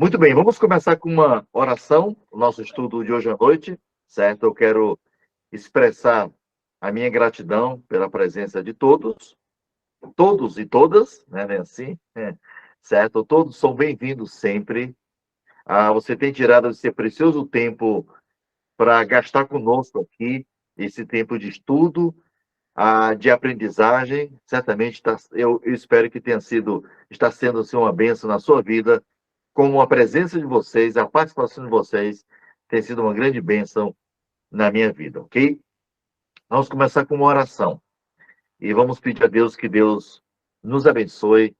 Muito bem, vamos começar com uma oração, o nosso estudo de hoje à noite, certo? Eu quero expressar a minha gratidão pela presença de todos e todas, né? Não é assim? Certo? Todos são bem-vindos sempre. Você tem tirado esse precioso tempo para gastar conosco aqui, esse tempo de estudo, de aprendizagem. Certamente eu espero que está sendo assim, uma bênção na sua vida, como a presença de vocês, a participação de vocês tem sido uma grande bênção na minha vida, ok? Vamos começar com uma oração. E vamos pedir a Deus que Deus nos abençoe,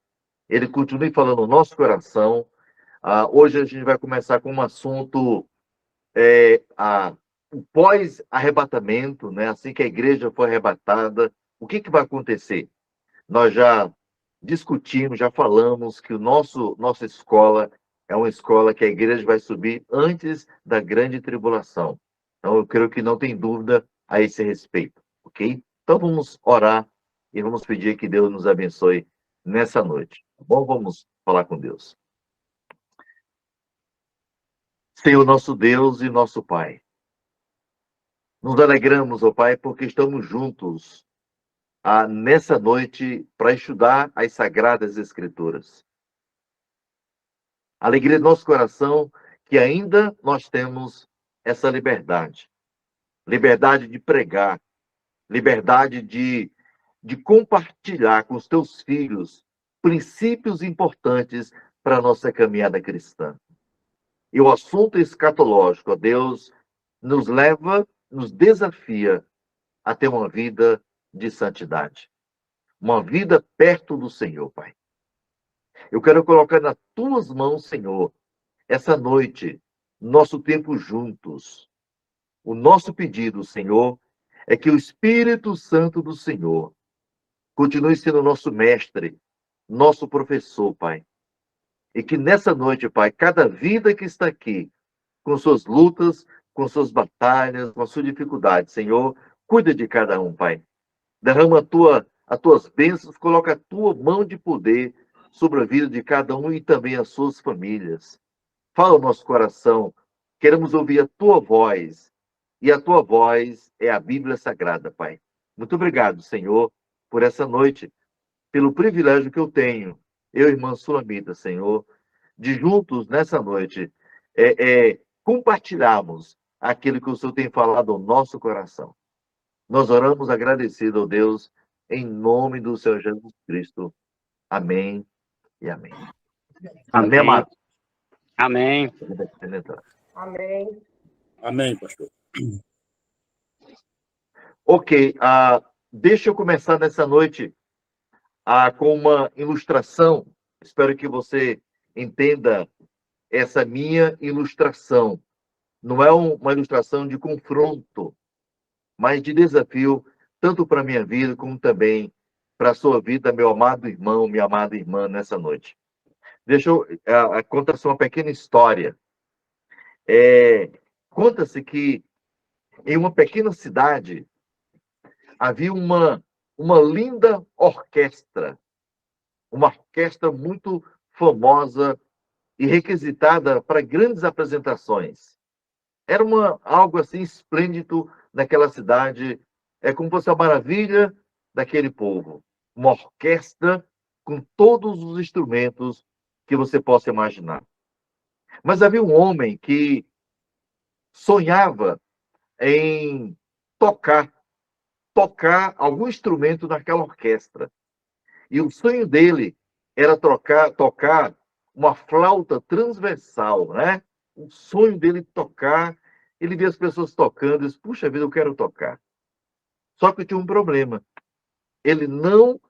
Ele continue falando no nosso coração. Hoje a gente vai começar com um assunto, o pós-arrebatamento, né? Assim que a igreja for arrebatada, o que vai acontecer? Nós já discutimos, já falamos que nossa escola é uma escola que a igreja vai subir antes da grande tribulação. Então, eu creio que não tem dúvida a esse respeito, ok? Então, vamos orar e vamos pedir que Deus nos abençoe nessa noite, tá bom? Vamos falar com Deus. Senhor, nosso Deus e nosso Pai, nos alegramos, ó Pai, porque estamos juntos nessa noite para estudar as Sagradas Escrituras. Alegria do nosso coração que ainda nós temos essa liberdade. Liberdade de pregar, liberdade de compartilhar com os teus filhos princípios importantes para a nossa caminhada cristã. E o assunto escatológico, ó Deus, nos leva, nos desafia a ter uma vida de santidade. Uma vida perto do Senhor, Pai. Eu quero colocar nas tuas mãos, Senhor, essa noite, nosso tempo juntos. O nosso pedido, Senhor, é que o Espírito Santo do Senhor continue sendo nosso mestre, nosso professor, Pai. E que nessa noite, Pai, cada vida que está aqui, com suas lutas, com suas batalhas, com as suas dificuldades, Senhor, cuida de cada um, Pai. Derrama as tuas bênçãos, coloca a tua mão de poder sobre a vida de cada um e também as suas famílias. Fala o nosso coração, queremos ouvir a tua voz, e a tua voz é a Bíblia Sagrada, Pai. Muito obrigado, Senhor, por essa noite, pelo privilégio que eu tenho, eu e irmã Sulamita, Senhor, de juntos nessa noite compartilharmos aquilo que o Senhor tem falado ao nosso coração. Nós oramos agradecido ao Deus, em nome do Senhor Jesus Cristo. Amém e amém. Amém, amado? Amém. Amém. Amém, pastor. Ok, deixa eu começar nessa noite com uma ilustração. Espero que você entenda essa minha ilustração. Não é uma ilustração de confronto, mas de desafio, tanto para a minha vida, como também para a sua vida, meu amado irmão, minha amada irmã, nessa noite. Deixa eu contar uma pequena história. Conta-se que em uma pequena cidade havia uma linda orquestra, uma orquestra muito famosa e requisitada para grandes apresentações. Era algo assim esplêndido naquela cidade, como fosse a maravilha daquele povo. Uma orquestra com todos os instrumentos que você possa imaginar. Mas havia um homem que sonhava em tocar algum instrumento naquela orquestra. E o sonho dele era tocar uma flauta transversal, né? O sonho dele tocar, ele via as pessoas tocando, e disse, puxa vida, eu quero tocar. Só que tinha um problema. Ele não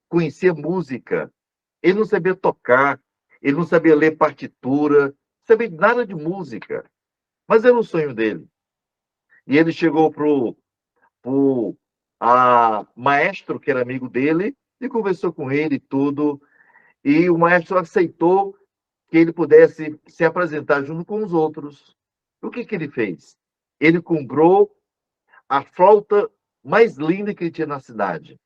conhecia música, ele não sabia tocar, ele não sabia ler partitura, não sabia nada de música. Mas era o sonho dele. E ele chegou pro maestro, que era amigo dele, e conversou com ele e tudo. E o maestro aceitou que ele pudesse se apresentar junto com os outros. O que ele fez? Ele comprou a flauta mais linda que ele tinha na cidade.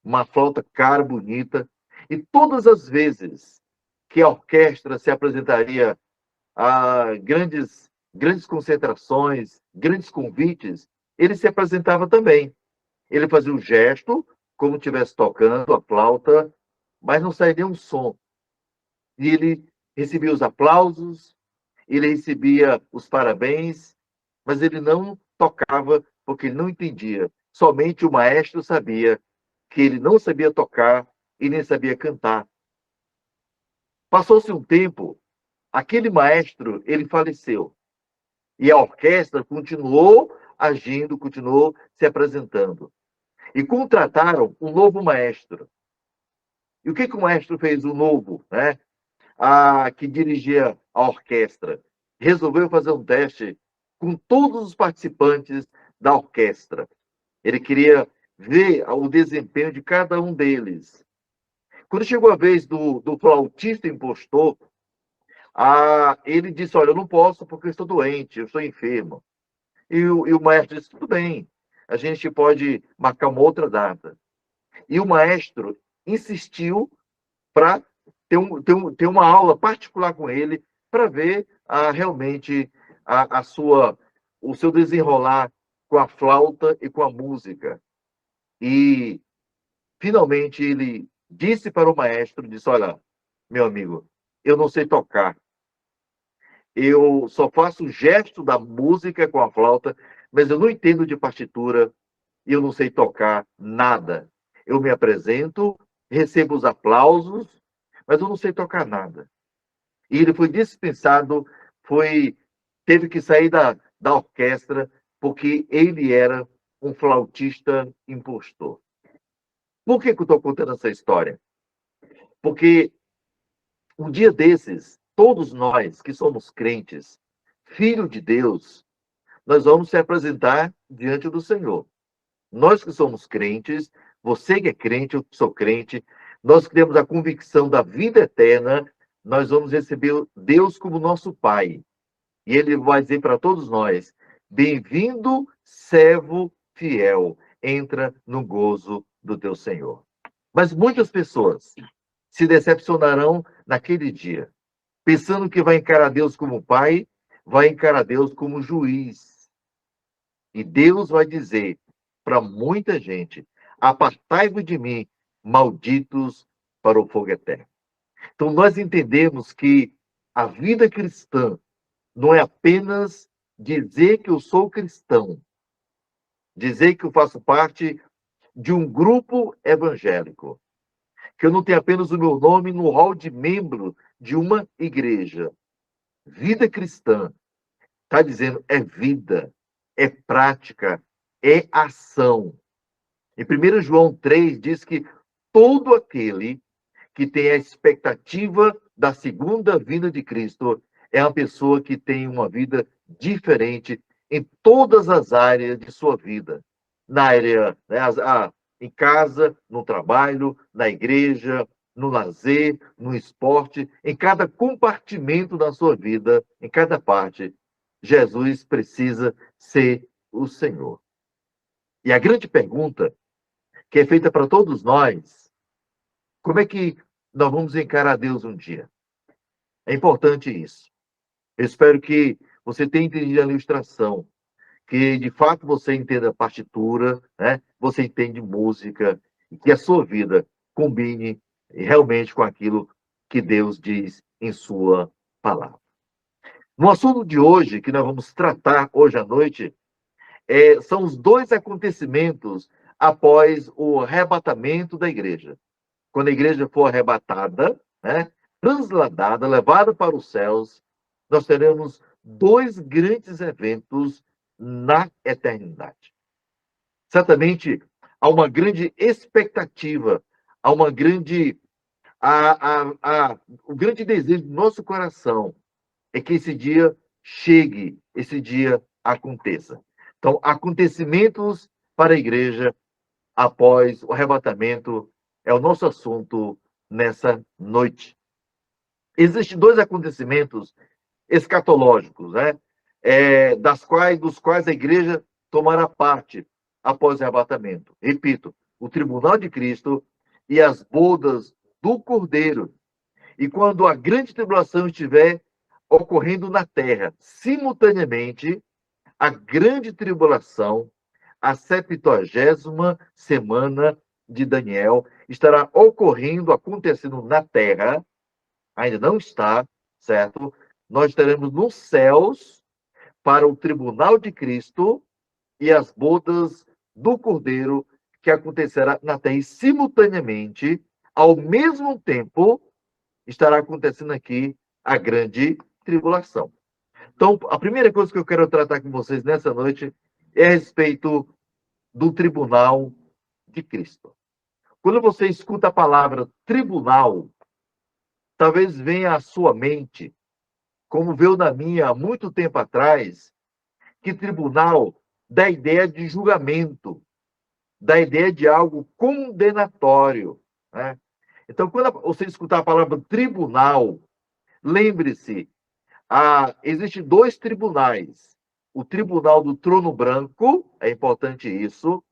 Uma flauta cara, bonita. E todas as vezes que a orquestra se apresentaria grandes concentrações, grandes convites, ele se apresentava também. Ele fazia o gesto, como estivesse tocando a flauta, mas não saía nenhum som. E ele recebia os aplausos, ele recebia os parabéns, mas ele não tocava porque ele não entendia. Somente o maestro sabia que ele não sabia tocar e nem sabia cantar. Passou-se um tempo, aquele maestro, ele faleceu. E a orquestra continuou agindo, continuou se apresentando. E contrataram um novo maestro. E o que o maestro fez, o novo, né? Que dirigia a orquestra? Resolveu fazer um teste com todos os participantes da orquestra. Ele queria ver o desempenho de cada um deles. Quando chegou a vez do flautista impostor, ele disse, olha, eu não posso porque eu estou doente, eu estou enfermo. E o maestro disse, tudo bem, a gente pode marcar uma outra data. E o maestro insistiu para ter uma aula particular com ele para ver realmente o seu desenrolar com a flauta e com a música. E, finalmente, ele disse para o maestro, disse, olha, meu amigo, eu não sei tocar. Eu só faço o gesto da música com a flauta, mas eu não entendo de partitura e eu não sei tocar nada. Eu me apresento, recebo os aplausos, mas eu não sei tocar nada. E ele foi dispensado, teve que sair da orquestra, porque ele era um flautista impostor. Por que eu estou contando essa história? Porque um dia desses, todos nós que somos crentes, filho de Deus, nós vamos se apresentar diante do Senhor. Nós que somos crentes, você que é crente, eu que sou crente, nós que temos a convicção da vida eterna, nós vamos receber Deus como nosso Pai. E Ele vai dizer para todos nós, bem-vindo, servo fiel, entra no gozo do teu Senhor. Mas muitas pessoas se decepcionarão naquele dia, pensando que vai encarar Deus como Pai, vai encarar Deus como juiz. E Deus vai dizer para muita gente, apartai-vos de mim, malditos para o fogo eterno. Então, nós entendemos que a vida cristã não é apenas dizer que eu sou cristão, dizer que eu faço parte de um grupo evangélico, que eu não tenho apenas o meu nome no hall de membro de uma igreja. Vida cristã, está dizendo, é vida, é prática, é ação. Em 1 João 3 diz que todo aquele que tem a expectativa da segunda vinda de Cristo é uma pessoa que tem uma vida diferente em todas as áreas de sua vida. Na área, né, em casa, no trabalho, na igreja, no lazer, no esporte, em cada compartimento da sua vida, em cada parte, Jesus precisa ser o Senhor. E a grande pergunta que é feita para todos nós, como é que nós vamos encarar Deus um dia? É importante isso. Eu espero que você tenha entendido a ilustração, que de fato você entenda a partitura, né? Você entende música, e que a sua vida combine realmente com aquilo que Deus diz em sua palavra. No assunto de hoje, que nós vamos tratar hoje à noite, são os dois acontecimentos após o arrebatamento da igreja. Quando a igreja for arrebatada, né, transladada, levada para os céus, nós teremos dois grandes eventos na eternidade. Certamente, há uma grande expectativa, há uma grande... o grande desejo do nosso coração é que esse dia chegue, esse dia aconteça. Então, acontecimentos para a igreja após o arrebatamento é o nosso assunto nessa noite. Existem dois acontecimentos escatológicos, né? Dos quais a igreja tomará parte após o arrebatamento. Repito, o tribunal de Cristo e as bodas do Cordeiro. E quando a grande tribulação estiver ocorrendo na terra simultaneamente a grande tribulação, a 70ª semana de Daniel, estará ocorrendo, acontecendo na terra, ainda não está, certo? Nós estaremos nos céus para o tribunal de Cristo e as bodas do Cordeiro, que acontecerá na terra. E, simultaneamente, ao mesmo tempo, estará acontecendo aqui a grande tribulação. Então, a primeira coisa que eu quero tratar com vocês nessa noite é a respeito do tribunal de Cristo. Quando você escuta a palavra tribunal, talvez venha à sua mente, como veio na minha há muito tempo atrás, que tribunal dá ideia de julgamento, dá ideia de algo condenatório, né? Então, quando você escutar a palavra tribunal, lembre-se, existem dois tribunais. O Tribunal do Trono Branco, é importante isso,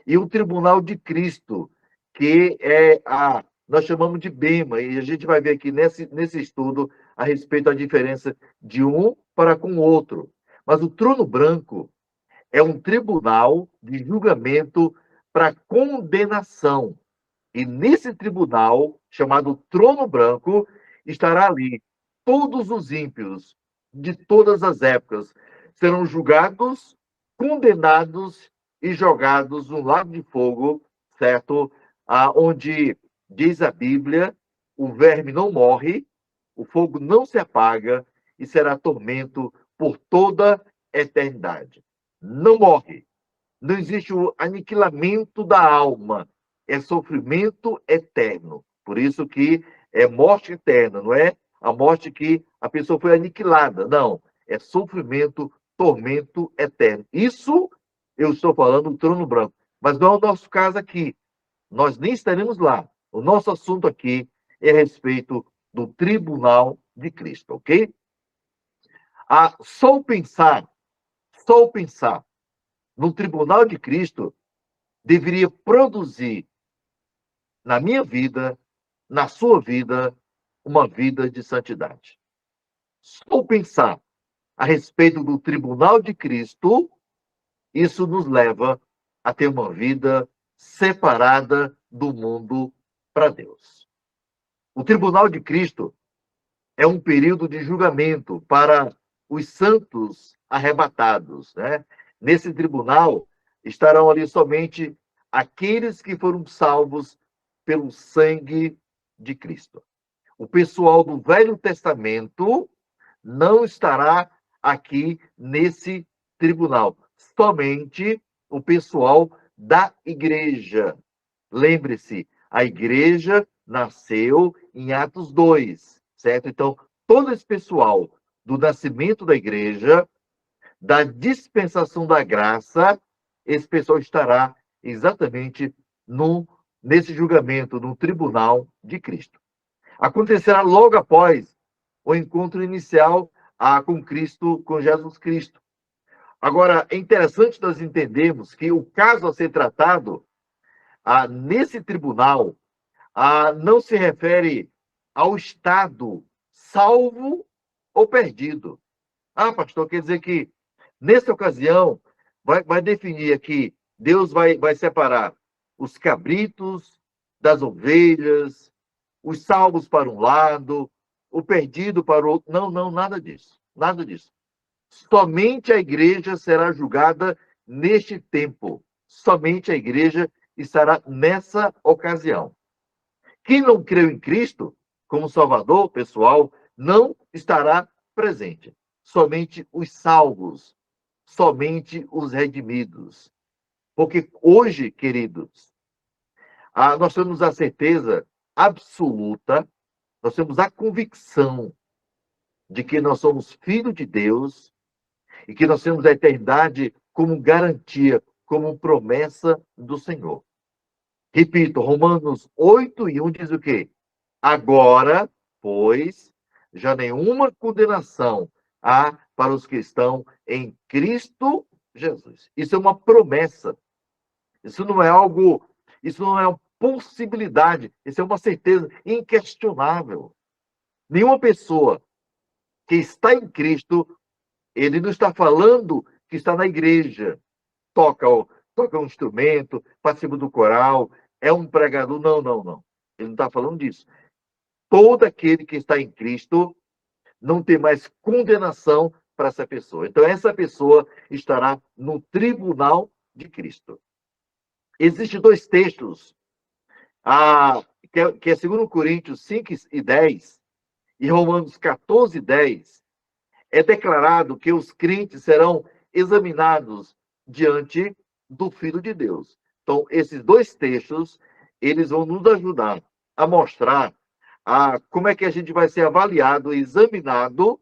e o Tribunal de Cristo, que nós chamamos de Bema, e a gente vai ver aqui nesse estudo a respeito da diferença de um para com o outro. Mas o Trono Branco é um tribunal de julgamento para condenação. E nesse tribunal, chamado Trono Branco, estará ali todos os ímpios de todas as épocas. Serão julgados, condenados e jogados no lago de fogo, certo? Onde, diz a Bíblia, o verme não morre, o fogo não se apaga e será tormento por toda a eternidade. Não morre. Não existe o aniquilamento da alma. É sofrimento eterno. Por isso que é morte eterna, não é a morte que a pessoa foi aniquilada. Não, é sofrimento, tormento eterno. Isso eu estou falando do Trono Branco. Mas não é o nosso caso aqui. Nós nem estaremos lá. O nosso assunto aqui é a respeito do Tribunal de Cristo, ok? Só o pensar no Tribunal de Cristo deveria produzir na minha vida, na sua vida, uma vida de santidade. Só pensar a respeito do Tribunal de Cristo, isso nos leva a ter uma vida separada do mundo para Deus. O Tribunal de Cristo é um período de julgamento para os santos arrebatados, né? Nesse tribunal estarão ali somente aqueles que foram salvos pelo sangue de Cristo. O pessoal do Velho Testamento não estará aqui nesse tribunal. Somente o pessoal da igreja. Lembre-se, a igreja nasceu em Atos 2, certo? Então, todo esse pessoal do nascimento da igreja, da dispensação da graça, esse pessoal estará exatamente nesse julgamento, no tribunal de Cristo. Acontecerá logo após o encontro inicial com Cristo, com Jesus Cristo. Agora, é interessante nós entendermos que o caso a ser tratado nesse tribunal não se refere ao estado salvo ou perdido. Pastor, quer dizer que, nessa ocasião, vai definir aqui, Deus vai separar os cabritos das ovelhas, os salvos para um lado, o perdido para o outro. Não, nada disso. Nada disso. Somente a igreja será julgada neste tempo. Somente a igreja estará nessa ocasião. Quem não creu em Cristo como Salvador, pessoal, não estará presente. Somente os salvos, somente os redimidos. Porque hoje, queridos, nós temos a certeza absoluta, nós temos a convicção de que nós somos filhos de Deus e que nós temos a eternidade como garantia, como promessa do Senhor. Repito, Romanos 8:1 diz o quê? Agora, pois, já nenhuma condenação há para os que estão em Cristo Jesus. Isso é uma promessa. Isso não é algo, isso não é uma possibilidade, isso é uma certeza inquestionável. Nenhuma pessoa que está em Cristo, ele não está falando que está na igreja, toca um instrumento, participa do coral, é um pregador. Não, não, não. Ele não está falando disso. Todo aquele que está em Cristo não tem mais condenação para essa pessoa. Então, essa pessoa estará no tribunal de Cristo. Existem dois textos, que é 2 Coríntios 5 e 10 e Romanos 14 e 10. É declarado que os crentes serão examinados diante do Filho de Deus. Então, esses dois textos, eles vão nos ajudar a mostrar como é que a gente vai ser avaliado e examinado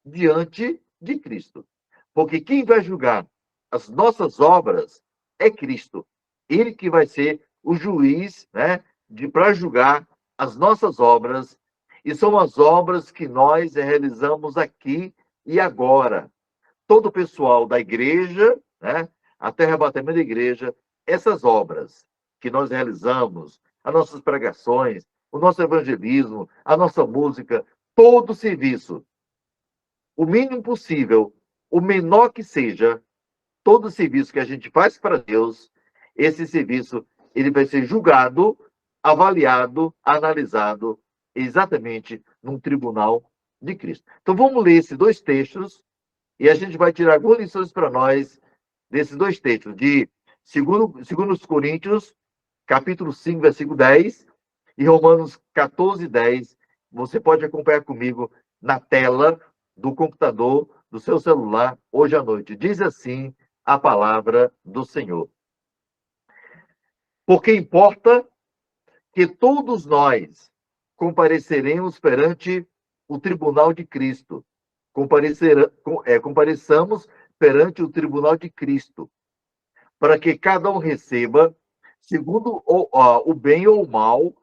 diante de Cristo. Porque quem vai julgar as nossas obras é Cristo. Ele que vai ser o juiz, né, para julgar as nossas obras. E são as obras que nós realizamos aqui e agora. Todo o pessoal da igreja, né, até arrebatamento da igreja, essas obras que nós realizamos, as nossas pregações, o nosso evangelismo, a nossa música, todo o serviço, o mínimo possível, o menor que seja, todo o serviço que a gente faz para Deus, esse serviço ele vai ser julgado, avaliado, analisado exatamente num tribunal de Cristo. Então vamos ler esses dois textos e a gente vai tirar algumas lições para nós desses dois textos, de 2 Coríntios, capítulo 5, versículo 10, e Romanos 14, 10. Você pode acompanhar comigo na tela do computador, do seu celular, hoje à noite. Diz assim a palavra do Senhor. Porque importa que todos nós compareceremos perante o tribunal de Cristo. Compareçamos perante o tribunal de Cristo, para que cada um receba segundo o bem ou o mal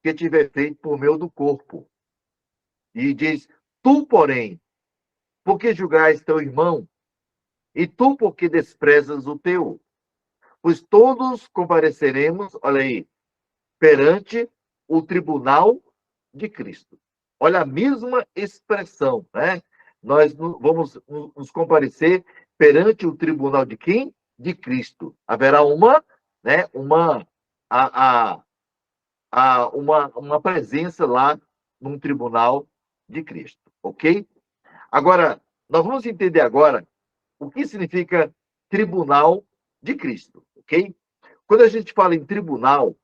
que tiver feito por meio do corpo. E diz, tu, porém, porque julgais teu irmão? E tu, porque desprezas o teu? Pois todos compareceremos, olha aí, perante o tribunal de Cristo. Olha a mesma expressão, né? Nós vamos nos comparecer perante o tribunal de quem? De Cristo. Haverá uma presença lá num tribunal de Cristo, ok? Agora, nós vamos entender agora o que significa tribunal de Cristo, ok? Quando a gente fala em tribunal,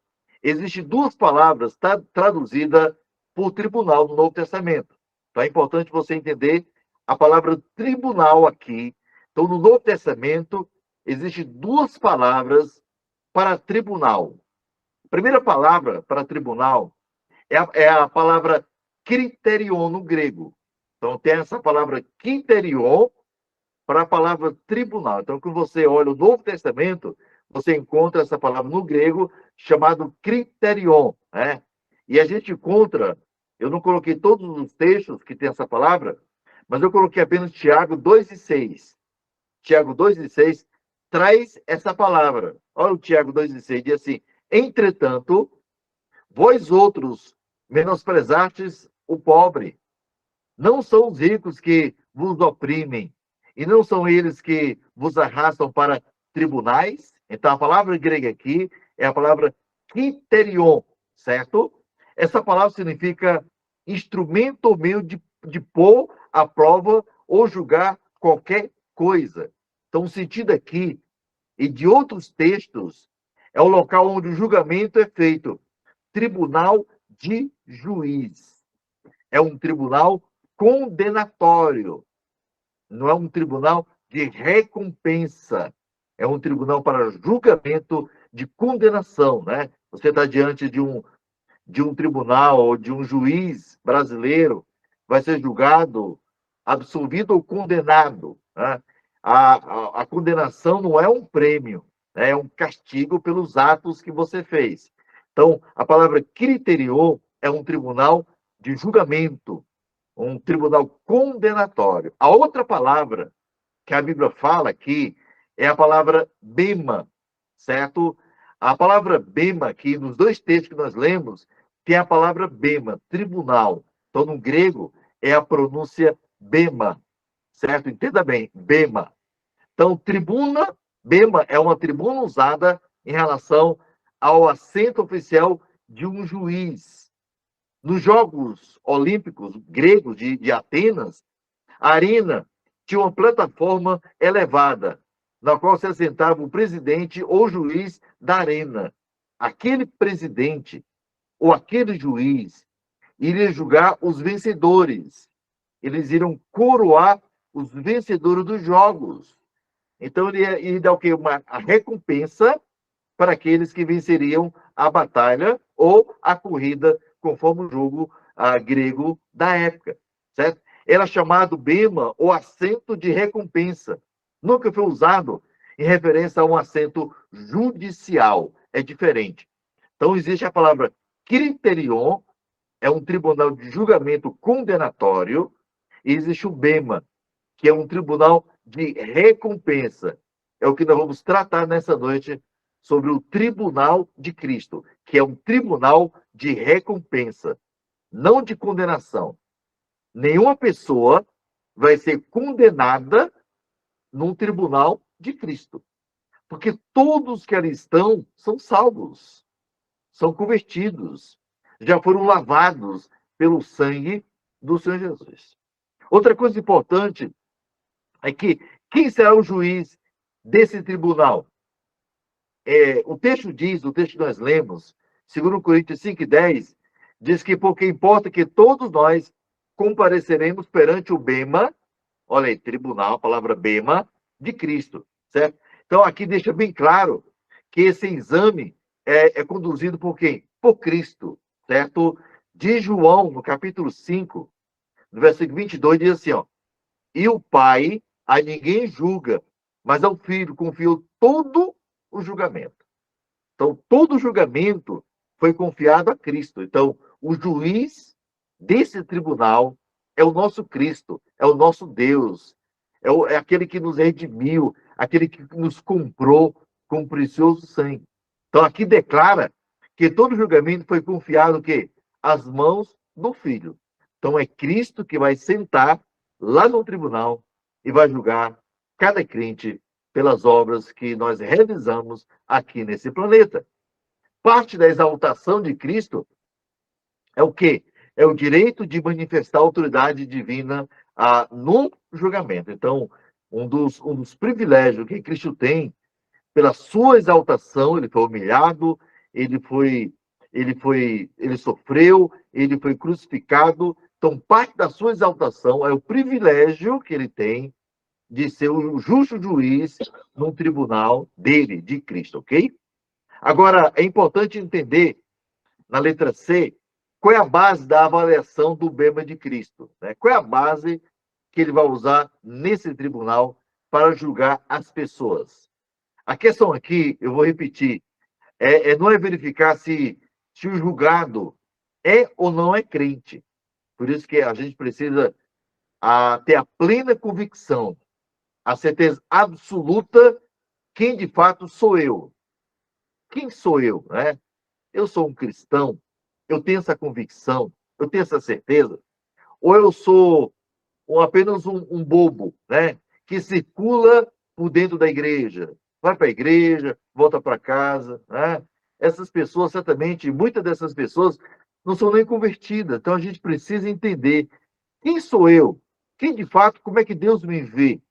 existem duas palavras traduzidas por tribunal no Novo Testamento. Então é importante você entender a palavra tribunal aqui. Então, no Novo Testamento, existem duas palavras para tribunal. A primeira palavra para tribunal é a palavra kriterion no grego. Então, tem essa palavra kriterion para a palavra tribunal. Então, quando você olha o Novo Testamento, você encontra essa palavra no grego chamado kriterion, né? E a gente encontra, eu não coloquei todos os textos que tem essa palavra, mas eu coloquei apenas Tiago 2:6. Tiago 2:6 traz essa palavra. Olha o Tiago 2:6, diz assim, entretanto, vós outros menosprezastes o pobre. Não são os ricos que vos oprimem, e não são eles que vos arrastam para tribunais. Então, a palavra grega aqui é a palavra kriterion, certo? Essa palavra significa instrumento ou meio de pôr à prova ou julgar qualquer coisa. Então, o sentido aqui, e de outros textos, é o local onde o julgamento é feito. Tribunal de juiz. É um tribunal condenatório. Não é um tribunal de recompensa. É um tribunal para julgamento de condenação, né? Você está diante de um tribunal ou de um juiz brasileiro, vai ser julgado, absolvido ou condenado, né? A condenação não é um prêmio, né? É um castigo pelos atos que você fez. Então, a palavra criterion é um tribunal de julgamento, um tribunal condenatório. A outra palavra que a Bíblia fala aqui é a palavra bema, certo? A palavra bema aqui, nos dois textos que nós lemos, tem a palavra bema, tribunal. Então, no grego, é a pronúncia bema, certo? Entenda bem, bema. Então, tribuna, bema é uma tribuna usada em relação ao assento oficial de um juiz. Nos Jogos Olímpicos gregos de Atenas, a arena tinha uma plataforma elevada, na qual se assentava o presidente ou juiz da arena. Aquele presidente ou aquele juiz iria julgar os vencedores. Eles iriam coroar os vencedores dos jogos. Então, ele ia dar o quê? A recompensa para aqueles que venceriam a batalha ou a corrida, conforme o jogo grego da época, certo? Era chamado bema ou assento de recompensa. Nunca foi usado em referência a um assento judicial. É diferente. Então, existe a palavra criterion, é um tribunal de julgamento condenatório, e existe o bema, que é um tribunal de recompensa. É o que nós vamos tratar nessa noite sobre o tribunal de Cristo, que é um tribunal de recompensa, não de condenação. Nenhuma pessoa vai ser condenada num tribunal de Cristo, porque todos que ali estão são salvos, são convertidos, já foram lavados pelo sangue do Senhor Jesus. Outra coisa importante é que quem será o juiz desse tribunal? O texto diz, o texto que nós lemos, 2 Coríntios 5:10, diz que porque importa que todos nós compareceremos perante o bema, olha aí, tribunal, a palavra bema, de Cristo, certo? Então, aqui deixa bem claro que esse exame é conduzido por quem? Por Cristo, certo? De João, no capítulo 5, no versículo 22, diz assim, ó, e o Pai a ninguém julga, mas ao Filho confiou todo o julgamento. Então, todo o julgamento foi confiado a Cristo. Então, o juiz desse tribunal é o nosso Cristo, é o nosso Deus, é aquele que nos redimiu, aquele que nos comprou com um precioso sangue. Então, aqui declara que todo julgamento foi confiado o quê? Às mãos do Filho. Então, é Cristo que vai sentar lá no tribunal e vai julgar cada crente pelas obras que nós realizamos aqui nesse planeta. Parte da exaltação de Cristo é o quê? É o direito de manifestar a autoridade divina no julgamento. Então, um dos privilégios que Cristo tem, pela sua exaltação, ele foi humilhado, ele sofreu, ele foi crucificado. Então, parte da sua exaltação é o privilégio que ele tem de ser o justo juiz num tribunal dele, de Cristo, ok? Agora, é importante entender, na letra C, qual é a base da avaliação do bema de Cristo, né? Qual é a base que ele vai usar nesse tribunal para julgar as pessoas? A questão aqui, eu vou repetir, não é verificar se o julgado é ou não é crente. Por isso que a gente precisa ter a plena convicção, a certeza absoluta quem de fato sou eu. Quem sou eu, né? Eu sou um cristão, eu tenho essa convicção, eu tenho essa certeza, ou eu sou apenas um bobo, né? Que circula por dentro da igreja, vai para a igreja, volta para casa, né? Essas pessoas, certamente, muitas dessas pessoas não são nem convertidas, então a gente precisa entender quem sou eu, quem de fato, como é que Deus me vê,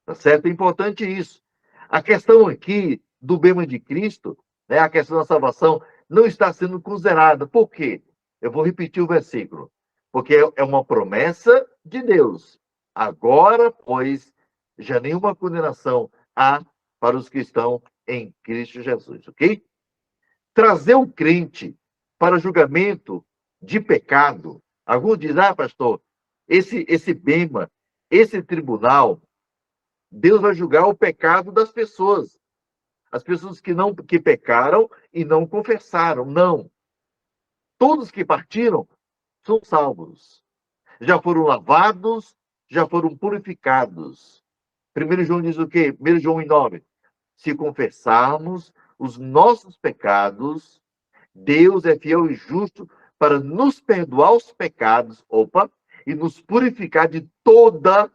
tá certo? É importante isso. A questão aqui do bema de Cristo, né? A questão da salvação, não está sendo considerada. Por quê? Eu vou repetir o versículo. Porque é uma promessa de Deus. Agora, pois, já nenhuma condenação há para os que estão em Cristo Jesus, ok? Trazer o crente para julgamento de pecado. Alguns dizem, pastor, esse bema, esse tribunal, Deus vai julgar o pecado das pessoas. As pessoas que pecaram e não confessaram. Não. Todos que partiram são salvos. Já foram lavados, já foram purificados. 1 João diz o quê? 1 João 9. Se confessarmos os nossos pecados, Deus é fiel e justo para nos perdoar os pecados, e nos purificar de toda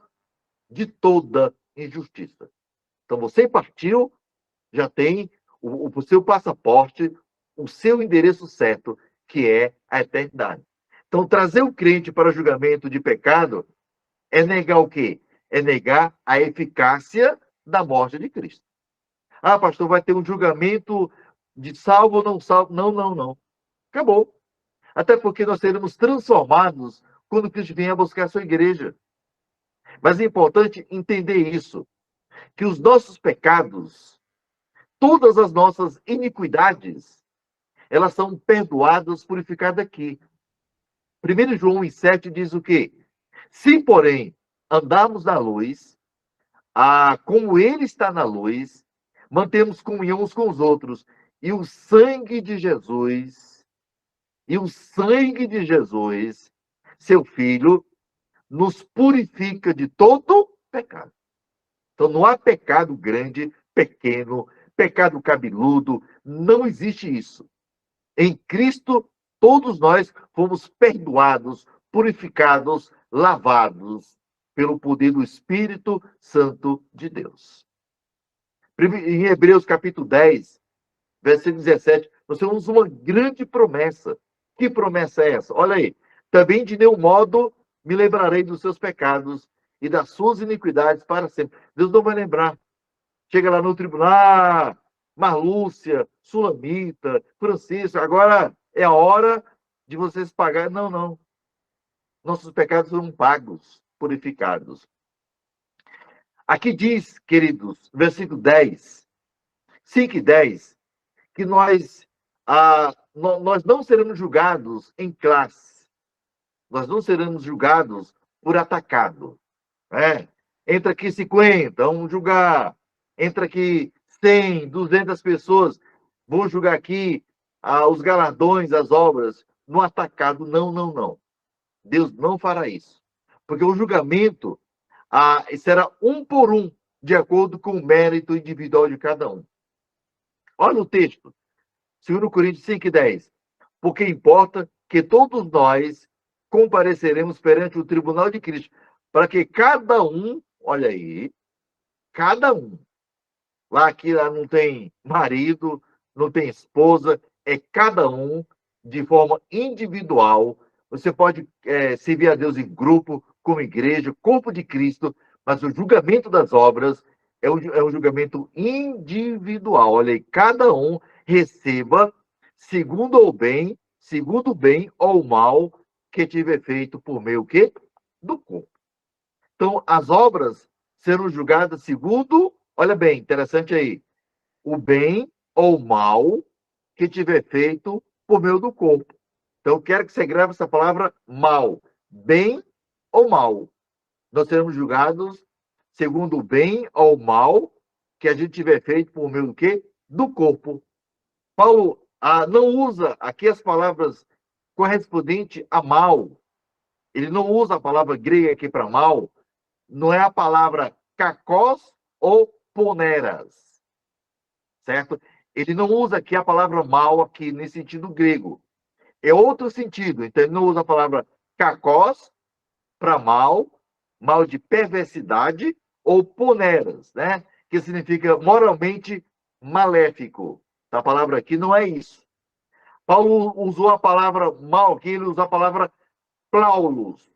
injustiça. Então, você partiu, já tem o seu passaporte, o seu endereço certo, que é a eternidade. Então, trazer o crente para o julgamento de pecado é negar o quê? É negar a eficácia da morte de Cristo. Ah, pastor, vai ter um julgamento de salvo ou não salvo? Não, não, não. Acabou. Até porque nós seremos transformados quando Cristo vier buscar a sua igreja. Mas é importante entender isso, que os nossos pecados, todas as nossas iniquidades, elas são perdoadas, purificadas aqui. 1 João 1,7 diz o quê? Se, porém, andarmos na luz, como ele está na luz, mantemos comunhão uns com os outros, e o sangue de Jesus, seu Filho, nos purifica de todo pecado. Então, não há pecado grande, pequeno, pecado cabeludo, não existe isso. Em Cristo, todos nós fomos perdoados, purificados, lavados pelo poder do Espírito Santo de Deus. Em Hebreus capítulo 10, versículo 17, nós temos uma grande promessa. Que promessa é essa? Olha aí. Também de nenhum modo me lembrarei dos seus pecados e das suas iniquidades para sempre. Deus não vai lembrar. Chega lá no tribunal, Marlúcia, Sulamita, Francisco, agora é a hora de vocês pagarem. Não, não. Nossos pecados foram pagos, purificados. Aqui diz, queridos, versículo 10, 5 e 10, que nós não seremos julgados em classe. Nós não seremos julgados por atacado. Né? Entra aqui 50, vamos julgar. Entra aqui 100, 200 pessoas, vão julgar aqui os galardões, as obras, no atacado. Não, não, não. Deus não fará isso. Porque o julgamento será um por um, de acordo com o mérito individual de cada um. Olha o texto, 2 Coríntios 5:10. Porque importa que todos nós compareceremos perante o tribunal de Cristo, para que cada um, olha aí, cada um, aqui não tem marido, não tem esposa, é cada um de forma individual. Você pode servir a Deus em grupo, como igreja, corpo de Cristo, mas o julgamento das obras é um julgamento individual. Olha aí, cada um receba segundo o bem ou o mal que tiver feito por meio quê? Do corpo. Então, as obras serão julgadas segundo, olha bem, interessante aí, o bem ou o mal que tiver feito por meio do corpo. Então, eu quero que você grave essa palavra mal. Bem ou mal. Nós seremos julgados segundo o bem ou o mal que a gente tiver feito por meio do quê? Do corpo. Paulo não usa aqui as palavras correspondentes a mal. Ele não usa a palavra grega aqui para mal. Não é a palavra kakos ou poneras. Certo? Ele não usa aqui a palavra mal aqui nesse sentido grego. É outro sentido. Então, ele não usa a palavra kakos para mal de perversidade, ou poneras, né? Que significa moralmente maléfico. A palavra aqui não é isso. Paulo usou a palavra mal aqui, ele usou a palavra plaulos,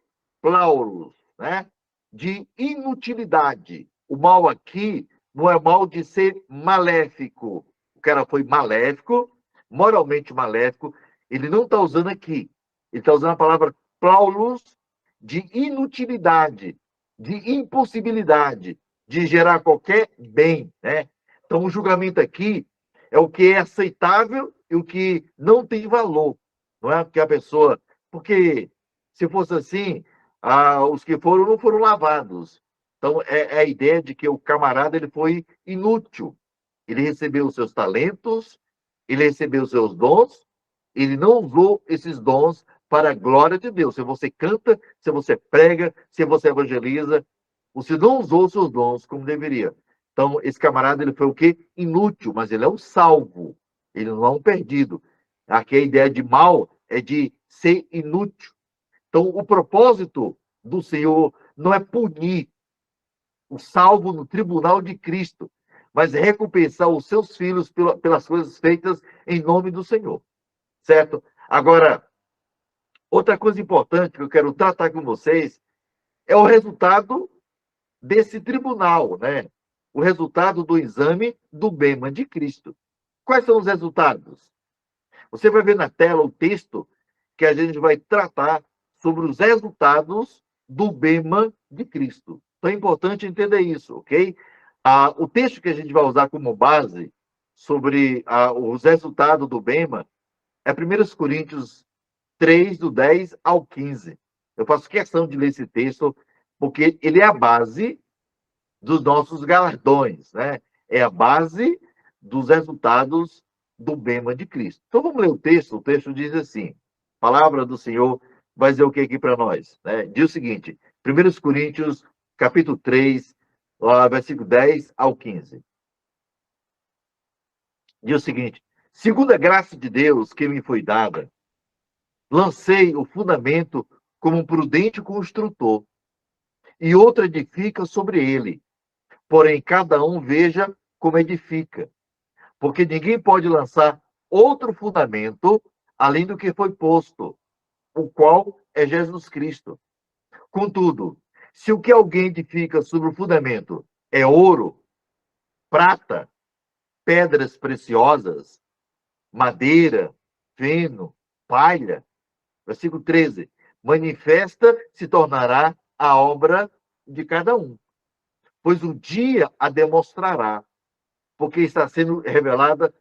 né? De inutilidade. O mal aqui não é mal de ser maléfico. O cara foi maléfico, moralmente maléfico. Ele não está usando aqui. Ele está usando a palavra plaulos de inutilidade, de impossibilidade de gerar qualquer bem, né? Então, o julgamento aqui é o que é aceitável e o que não tem valor, não é? Porque a pessoa... Porque, se fosse assim, os que foram não foram lavados. Então, é a ideia de que o camarada ele foi inútil. Ele recebeu os seus talentos, ele recebeu os seus dons, ele não usou esses dons para a glória de Deus. Se você canta, se você prega, se você evangeliza, você não usou os seus dons como deveria. Então, esse camarada, ele foi o quê? Inútil, mas ele é um salvo. Ele não é um perdido. Aqui a ideia de mal é de ser inútil. Então, o propósito do Senhor não é punir o salvo no tribunal de Cristo, mas recompensar os seus filhos pelas coisas feitas em nome do Senhor. Certo? Agora, outra coisa importante que eu quero tratar com vocês é o resultado desse tribunal, né? O resultado do exame do bema de Cristo. Quais são os resultados? Você vai ver na tela o texto que a gente vai tratar sobre os resultados do bema de Cristo. Então é importante entender isso, ok? O texto que a gente vai usar como base sobre os resultados do bema é 1 Coríntios 3, do 10 ao 15. Eu faço questão de ler esse texto, porque ele é a base dos nossos galardões, né? É a base dos resultados do bema de Cristo. Então vamos ler o texto diz assim, a palavra do Senhor vai dizer o que aqui para nós, né? Diz o seguinte, 1 Coríntios, capítulo 3, versículo 10 ao 15. Diz o seguinte, segundo a graça de Deus que me foi dada, lancei o fundamento como um prudente construtor, e outro edifica sobre ele. Porém, cada um veja como edifica. Porque ninguém pode lançar outro fundamento além do que foi posto, o qual é Jesus Cristo. Contudo, se o que alguém edifica sobre o fundamento é ouro, prata, pedras preciosas, madeira, feno, palha, versículo 13, manifesta se tornará a obra de cada um, pois o dia a demonstrará, porque está sendo revelada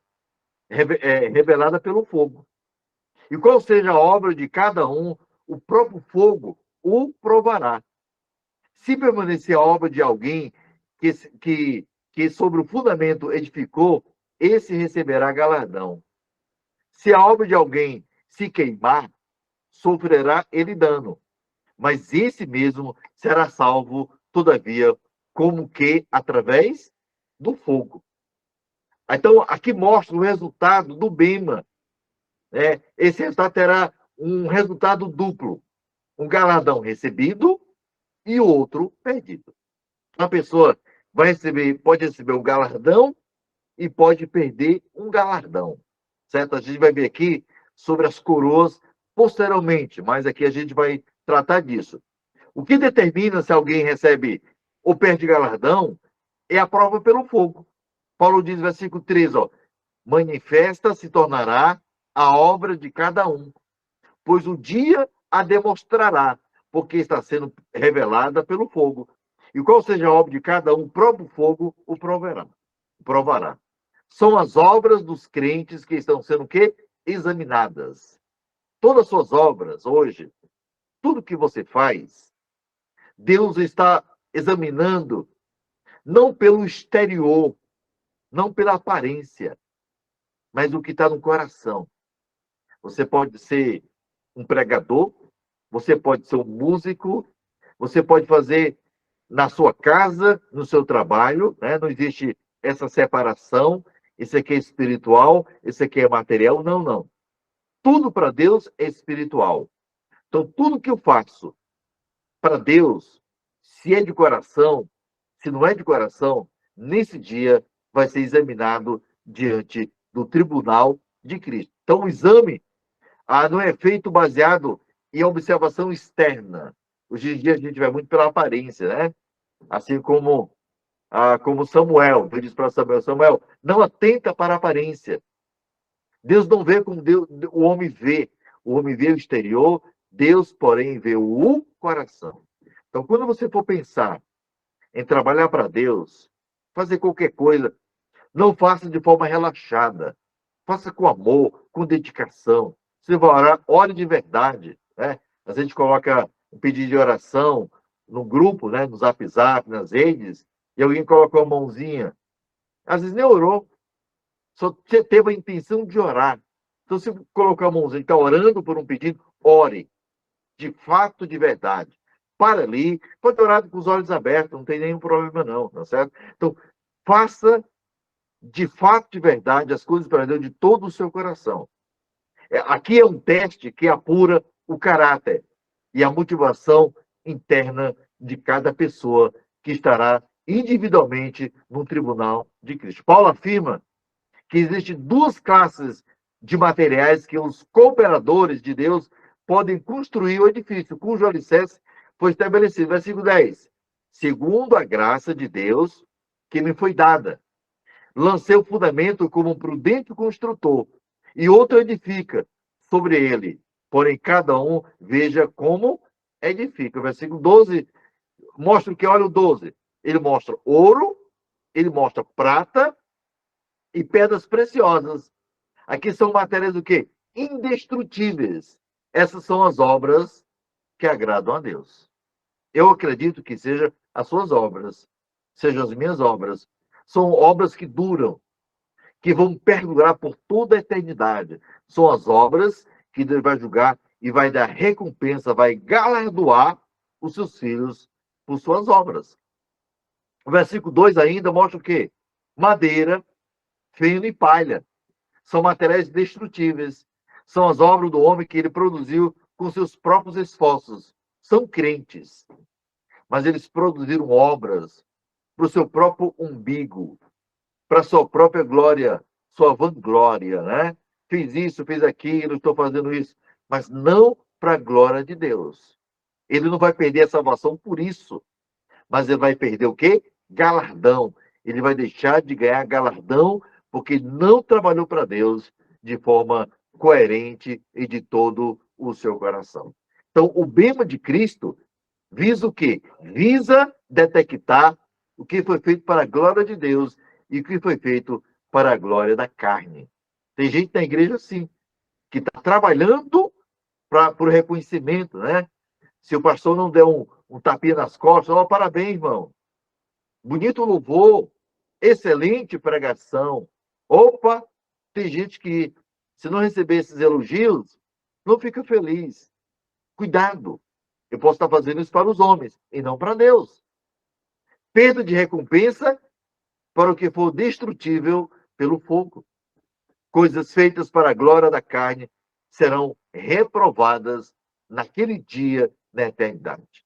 pelo fogo. E qual seja a obra de cada um, o próprio fogo o provará. Se permanecer a obra de alguém que sobre o fundamento edificou, esse receberá galardão. Se a obra de alguém se queimar, sofrerá ele dano, mas esse mesmo será salvo, todavia, como que através do fogo. Então, aqui mostra o resultado do bema. Né? Esse resultado terá um resultado duplo. Um galardão recebido e outro perdido. Uma pessoa pode receber um galardão e pode perder um galardão. Certo? A gente vai ver aqui sobre as coroas posteriormente, mas aqui a gente vai tratar disso. O que determina se alguém recebe ou perde galardão é a prova pelo fogo. Paulo diz, versículo 13, manifesta se tornará a obra de cada um, pois o dia a demonstrará, porque está sendo revelada pelo fogo. E qual seja a obra de cada um, o próprio fogo o provará. São as obras dos crentes que estão sendo o quê? Examinadas. Todas as suas obras, hoje, tudo que você faz, Deus está examinando, não pelo exterior, não pela aparência, mas o que está no coração. Você pode ser um pregador, você pode ser um músico, você pode fazer na sua casa, no seu trabalho, né? Não existe essa separação, esse aqui é espiritual, esse aqui é material, não, não. Tudo para Deus é espiritual. Então, tudo que eu faço para Deus, se é de coração, se não é de coração, nesse dia vai ser examinado diante do tribunal de Cristo. Então, o exame não é feito baseado em observação externa. Hoje em dia a gente vai muito pela aparência, né? Assim como Samuel, Deus disse para Samuel, não atenta para a aparência. Deus não vê como o homem vê. O homem vê o exterior, Deus, porém, vê o coração. Então, quando você for pensar em trabalhar para Deus, fazer qualquer coisa, não faça de forma relaxada. Faça com amor, com dedicação. Você vai orar, ore de verdade. Né? A gente coloca um pedido de oração no grupo, né? No Zap Zap, nas redes, e alguém colocou a mãozinha. Às vezes nem orou, só teve a intenção de orar. Então, se colocar a mãozinha, está orando por um pedido, ore. De fato, de verdade. Para ali, pode orar com os olhos abertos, não tem nenhum problema não, tá certo? Então, faça de fato, de verdade, as coisas para Deus de todo o seu coração. Aqui é um teste que apura o caráter e a motivação interna de cada pessoa que estará individualmente no tribunal de Cristo. Paulo afirma que existem duas classes de materiais que os cooperadores de Deus podem construir o edifício, cujo alicerce foi estabelecido. Versículo 10. Segundo a graça de Deus que me foi dada, lancei o fundamento como um prudente construtor, e outro edifica sobre ele. Porém, cada um veja como edifica. O versículo 12 mostra o que? Olha o 12. Ele mostra ouro, ele mostra prata e pedras preciosas. Aqui são matérias do quê? Indestrutíveis. Essas são as obras que agradam a Deus. Eu acredito que sejam as suas obras, sejam as minhas obras. São obras que duram, que vão perdurar por toda a eternidade. São as obras que Deus vai julgar e vai dar recompensa, vai galardoar os seus filhos por suas obras. O versículo 2 ainda mostra o quê? Madeira, feno e palha. São materiais destrutíveis. São as obras do homem que ele produziu com seus próprios esforços. São crentes, mas eles produziram obras para o seu próprio umbigo, para a sua própria glória, sua vanglória, né? Fiz isso, fiz aquilo, estou fazendo isso, mas não para a glória de Deus. Ele não vai perder a salvação por isso, mas ele vai perder o quê? Galardão. Ele vai deixar de ganhar galardão porque não trabalhou para Deus de forma coerente e de todo o seu coração. Então, o bema de Cristo visa o quê? Visa detectar o que foi feito para a glória de Deus e o que foi feito para a glória da carne. Tem gente na igreja assim, que está trabalhando para o reconhecimento, né? Se o pastor não der um tapinha nas costas, ó, parabéns, irmão. Bonito louvor, excelente pregação. Opa, tem gente que, se não receber esses elogios, não fica feliz. Cuidado, eu posso estar fazendo isso para os homens e não para Deus. Perda de recompensa para o que for destrutível pelo fogo. Coisas feitas para a glória da carne serão reprovadas naquele dia, na eternidade.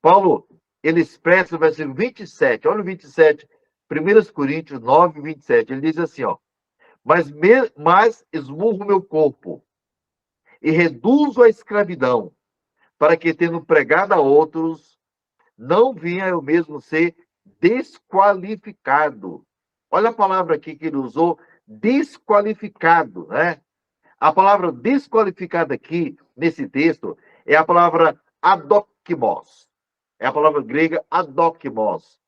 Paulo, ele expressa o versículo 27, olha o 27, 1 Coríntios 9, 27, ele diz assim, ó, mas esmurro meu corpo e reduzo a escravidão, para que, tendo pregado a outros, não vinha eu mesmo ser desqualificado. Olha a palavra aqui que ele usou, desqualificado, né? A palavra desqualificada aqui, nesse texto, é a palavra adokimos. É a palavra grega adokimos.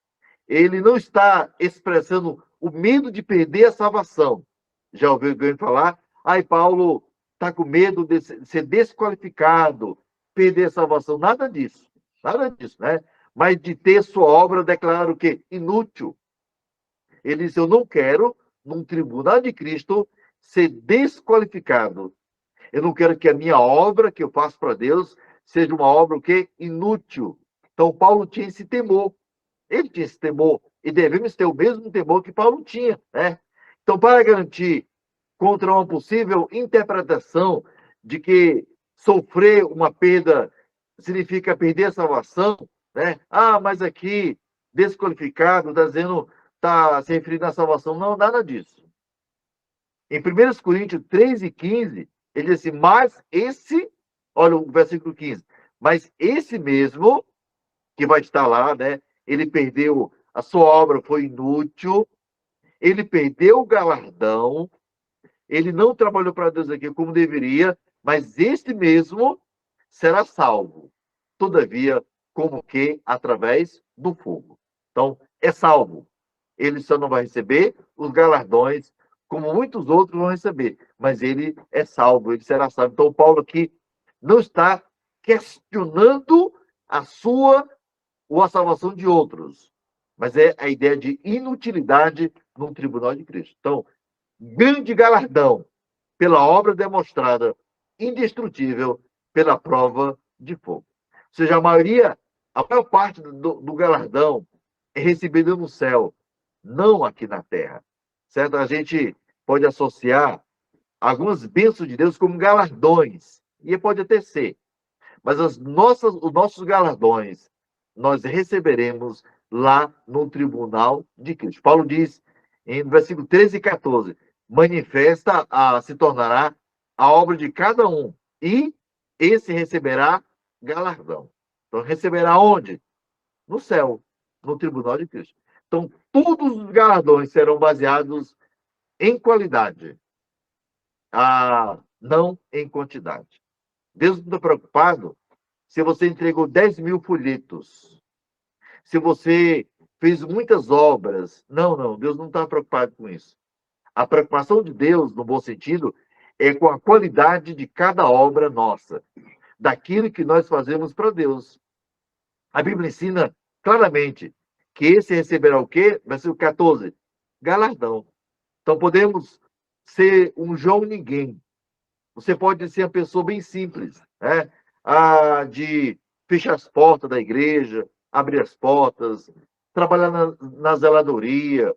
Ele não está expressando o medo de perder a salvação. Já ouviu alguém falar? Ai, Paulo está com medo de ser desqualificado, perder a salvação. Nada disso, né? Mas de ter sua obra declarada o quê? Inútil. Ele diz, eu não quero, num tribunal de Cristo, ser desqualificado. Eu não quero que a minha obra que eu faço para Deus seja uma obra o quê? Inútil. Então, Paulo tinha esse temor. Ele tinha esse temor. E devemos ter o mesmo temor que Paulo tinha, né? Então, para garantir contra uma possível interpretação de que sofrer uma perda significa perder a salvação, né? Ah, mas aqui, desqualificado, está dizendo, está se referindo à salvação. Não, nada disso. Em 1 Coríntios 3 e 15, ele diz assim, mas esse, olha o versículo 15, mas esse mesmo, que vai estar lá, né? Ele perdeu, a sua obra foi inútil, ele perdeu o galardão, ele não trabalhou para Deus aqui como deveria, mas este mesmo será salvo. Todavia, como que? Através do fogo. Então, é salvo. Ele só não vai receber os galardões, como muitos outros vão receber, mas ele é salvo, ele será salvo. Então, Paulo aqui não está questionando a sua ou a salvação de outros, mas é a ideia de inutilidade no tribunal de Cristo. Então, grande galardão pela obra demonstrada, indestrutível pela prova de fogo. Ou seja, a maior parte do galardão é recebida no céu, não aqui na terra. Certo? A gente pode associar algumas bênçãos de Deus como galardões, e pode até ser. Mas os nossos galardões nós receberemos lá no tribunal de Cristo. Paulo diz em versículo 13 e 14, manifesta se tornará a obra de cada um, e esse receberá galardão. Então, receberá onde? No céu, no tribunal de Cristo. Então, todos os galardões serão baseados em qualidade, não em quantidade. Deus não está preocupado se você entregou 10 mil folhetos, se você fez muitas obras. Não, Deus não está preocupado com isso. A preocupação de Deus, no bom sentido, é com a qualidade de cada obra nossa, daquilo que nós fazemos para Deus. A Bíblia ensina claramente que esse receberá o quê? Versículo 14, galardão. Então podemos ser um João Ninguém. Você pode ser uma pessoa bem simples, né? De fechar as portas da igreja, abrir as portas, trabalhar na zeladoria,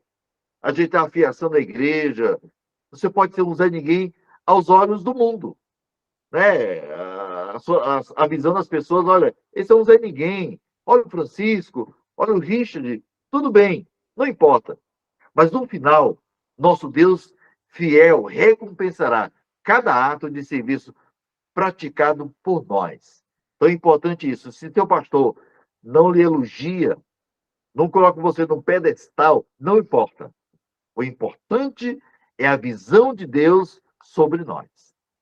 ajeitar a fiação da igreja. Você pode ser um Zé Ninguém aos olhos do mundo, né? A visão das pessoas, olha, esse é um Zé Ninguém. Olha o Francisco, olha o Richard, tudo bem, não importa. Mas no final, nosso Deus fiel recompensará cada ato de serviço praticado por nós. Então é importante isso. Se teu pastor não lhe elogia, não coloca você num pedestal, não importa. O importante é a visão de Deus sobre nós.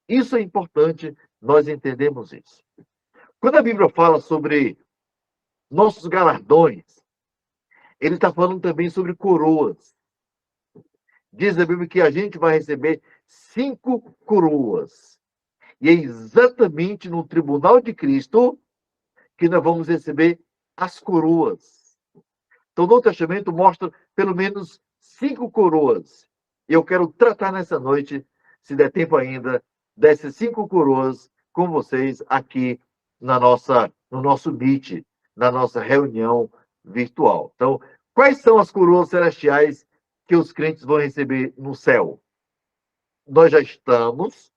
Isso é importante, nós entendemos isso. Quando a Bíblia fala sobre nossos galardões, ele está falando também sobre coroas. Diz a Bíblia que a gente vai receber 5 coroas. E é exatamente no tribunal de Cristo que nós vamos receber as coroas. Então, o Novo Testamento mostra pelo menos 5 coroas. E eu quero tratar nessa noite, se der tempo ainda, dessas 5 coroas com vocês aqui no nosso Meet, na nossa reunião virtual. Então, quais são as coroas celestiais que os crentes vão receber no céu? Nós já estamos,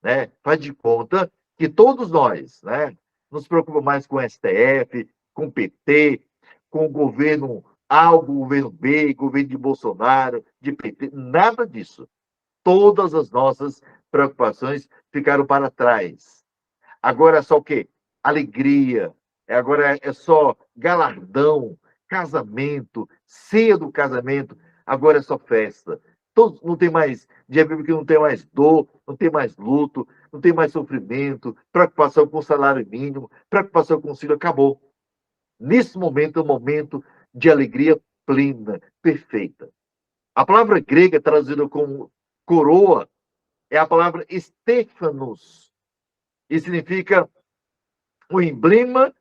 né? Faz de conta que todos nós, né? Nos preocupamos mais com o STF, com o PT, com o governo A, o governo B, governo de Bolsonaro, de PT, nada disso. Todas as nossas preocupações ficaram para trás. Agora é só o quê? Alegria. Agora é só galardão, casamento, ceia do casamento. Agora é só festa. Não tem mais dia bíblico, que não tem mais dor, não tem mais luto, não tem mais sofrimento, preocupação com o salário mínimo, preocupação com o filho, acabou. Nesse momento é um momento de alegria plena, perfeita. A palavra grega traduzida como coroa é a palavra Stephanos, e significa um emblema,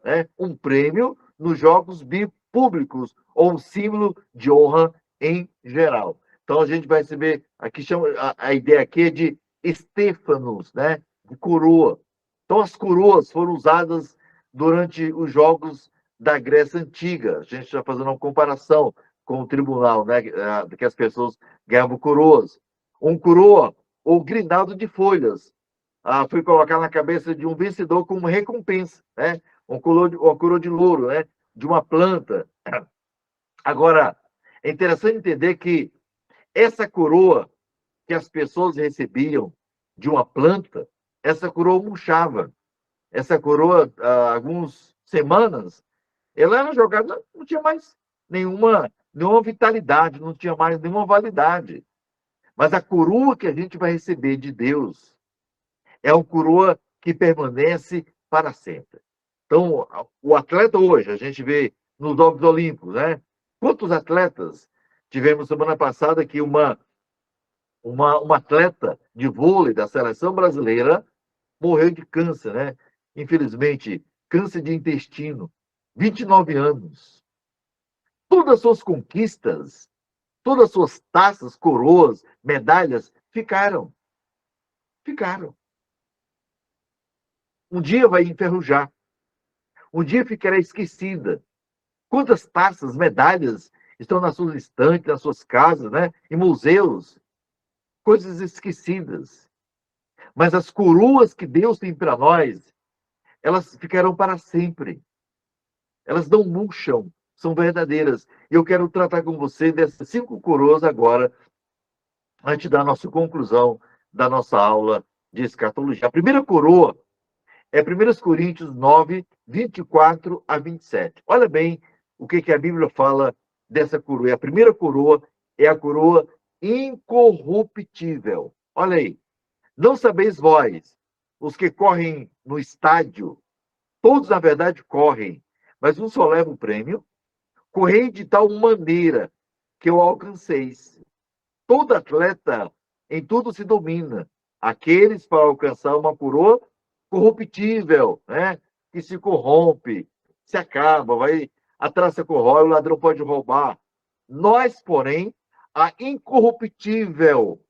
né, um prêmio nos jogos públicos, ou um símbolo de honra em geral. Então a gente vai receber, aqui chama, a ideia aqui é de Stephanos, né, de coroa. Então as coroas foram usadas durante os jogos da Grécia Antiga. A gente está fazendo uma comparação com o tribunal, né, que as pessoas ganhavam coroas. Um coroa, ou grinaldo de folhas, foi colocar na cabeça de um vencedor como recompensa, né? Uma coroa de louro, né? De uma planta. Agora, é interessante entender que essa coroa que as pessoas recebiam de uma planta, essa coroa murchava. Essa coroa, algumas semanas, ela era jogada, não tinha mais nenhuma vitalidade, não tinha mais nenhuma validade. Mas a coroa que a gente vai receber de Deus é uma coroa que permanece para sempre. Então, o atleta hoje, a gente vê nos Jogos Olímpicos, né? Quantos atletas tivemos semana passada que uma atleta de vôlei da seleção brasileira morreu de câncer, né? Infelizmente, câncer de intestino, 29 anos. Todas as suas conquistas, todas as suas taças, coroas, medalhas, ficaram. Um dia vai enferrujar. Um dia ficará esquecida. Quantas taças, medalhas estão nas suas estantes, nas suas casas, né? Em museus. Coisas esquecidas. Mas as coroas que Deus tem para nós, elas ficarão para sempre. Elas não murcham, são verdadeiras. E eu quero tratar com você dessas 5 coroas agora, antes da nossa conclusão da nossa aula de escatologia. A primeira coroa é 1 Coríntios 9, 24 a 27. Olha bem o que a Bíblia fala dessa coroa. A primeira coroa é a coroa incorruptível. Olha aí. Não sabeis vós, os que correm no estádio, todos, na verdade, correm, mas um só leva o prêmio. Correi de tal maneira que o alcanceis. Todo atleta em tudo se domina. Aqueles para alcançar uma coroa corruptível, né? Que se corrompe, se acaba, a traça corrói, o ladrão pode roubar. Nós, porém, a incorruptível.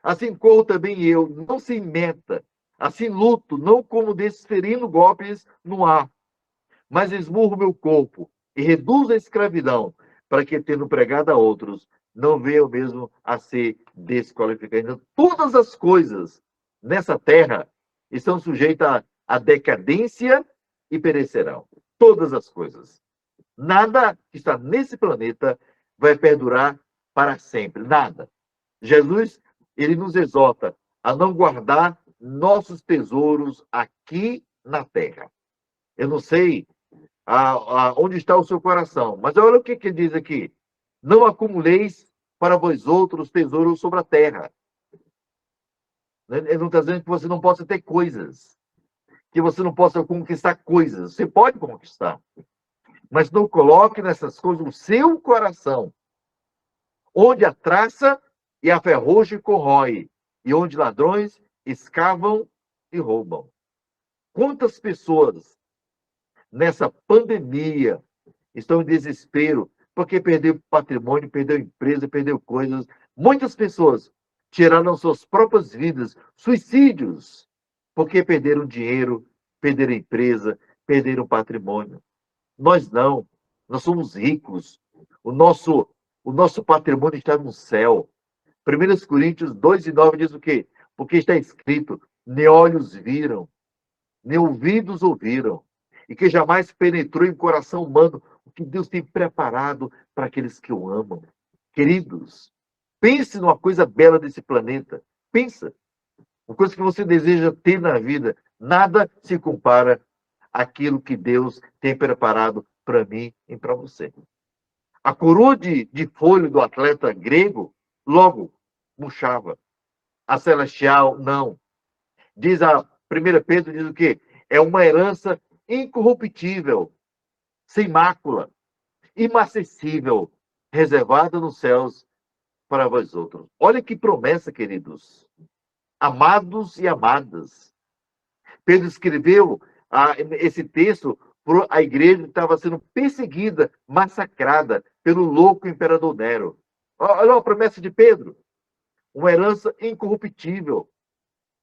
Assim corro também eu, não sem meta. Assim luto, não como desferindo golpes no ar, mas esmurro meu corpo e reduzo a escravidão, para que, tendo pregado a outros, não venha eu mesmo a ser desqualificado. Então, todas as coisas nessa terra estão sujeitas à decadência e perecerão. Todas as coisas. Nada que está nesse planeta vai perdurar para sempre. Nada. Jesus, ele nos exorta a não guardar nossos tesouros aqui na terra. Eu não sei onde está o seu coração, mas olha o que ele diz aqui. Não acumuleis para vós outros tesouros sobre a terra. Ele não está dizendo que você não possa ter coisas, que você não possa conquistar coisas. Você pode conquistar, mas não coloque nessas coisas o seu coração, onde a traça e a ferrugem corrói, e onde ladrões escavam e roubam. Quantas pessoas nessa pandemia estão em desespero porque perdeu patrimônio, perdeu empresa, perdeu coisas. Muitas pessoas tiraram suas próprias vidas, suicídios, porque perderam dinheiro, perderam empresa, perderam patrimônio. Nós não, nós somos ricos. O nosso patrimônio está no céu. 1 Coríntios 2 e 9 diz o quê? Porque está escrito, nem olhos viram, nem ouvidos ouviram, e que jamais penetrou em coração humano o que Deus tem preparado para aqueles que o amam. Queridos, pense numa coisa bela desse planeta. Pensa. Uma coisa que você deseja ter na vida. Nada se compara àquilo que Deus tem preparado para mim e para você. A coroa de folho do atleta grego logo murchava. A celestial, não. Diz a 1 Pedro, diz o quê? É uma herança incorruptível, sem mácula, inacessível, reservada nos céus para vós outros. Olha que promessa, queridos. Amados e amadas. Pedro escreveu esse texto para a igreja que estava sendo perseguida, massacrada pelo louco imperador Nero. Olha a promessa de Pedro. Uma herança incorruptível,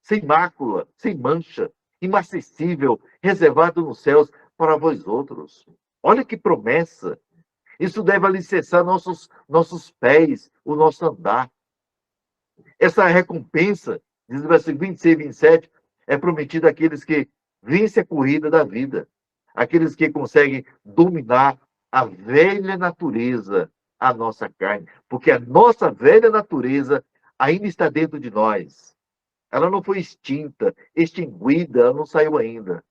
sem mácula, sem mancha, inacessível, reservado nos céus para vós outros. Olha que promessa. Isso deve alicerçar nossos pés, o nosso andar. Essa recompensa, diz o versículo 26 e 27, é prometida àqueles que vencem a corrida da vida, aqueles que conseguem dominar a velha natureza, a nossa carne, porque a nossa velha natureza ainda está dentro de nós. Ela não foi extinguida, ela não saiu ainda.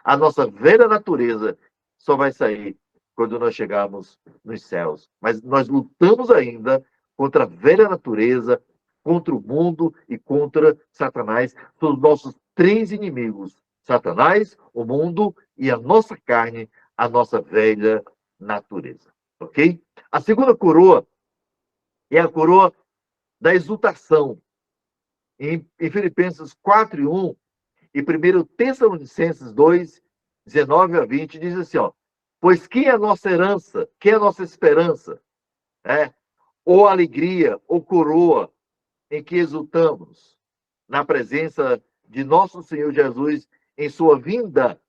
A nossa velha natureza só vai sair quando nós chegarmos nos céus. Mas nós lutamos ainda contra a velha natureza, contra o mundo e contra Satanás. São os nossos 3 inimigos: Satanás, o mundo e a nossa carne, a nossa velha natureza. Ok? A segunda coroa é a coroa da exultação. Em Filipenses 4 e 1 e 1 Tessalonicenses 2, 19 a 20, diz assim, ó, pois quem é a nossa herança, quem é a nossa esperança, ou alegria, ou coroa, em que exultamos, na presença de nosso Senhor Jesus, em sua vinda,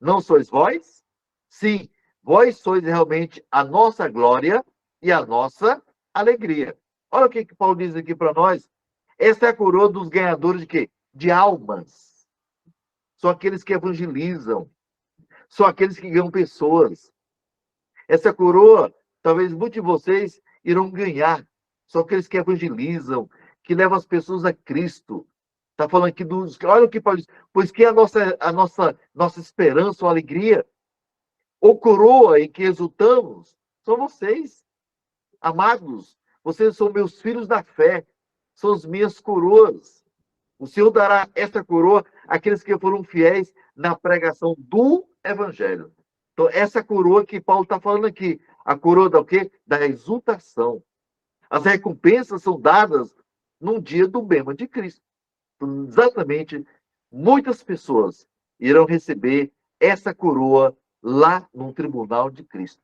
não sois vós? Sim, vós sois realmente a nossa glória e a nossa alegria. Olha o que Paulo diz aqui para nós. Essa é a coroa dos ganhadores de quê? De almas. São aqueles que evangelizam. São aqueles que ganham pessoas. Essa coroa, talvez muitos de vocês irão ganhar. São aqueles que evangelizam, que levam as pessoas a Cristo. Está falando aqui dos... Olha o que Paulo diz. Pois que nossa esperança ou alegria, ou coroa em que exultamos, são vocês, amados. Vocês são meus filhos da fé. São as minhas coroas. O Senhor dará essa coroa àqueles que foram fiéis na pregação do Evangelho. Então, essa coroa que Paulo está falando aqui, a coroa da o quê? Da exultação. As recompensas são dadas num dia do bema de Cristo. Então, exatamente, muitas pessoas irão receber essa coroa lá no tribunal de Cristo.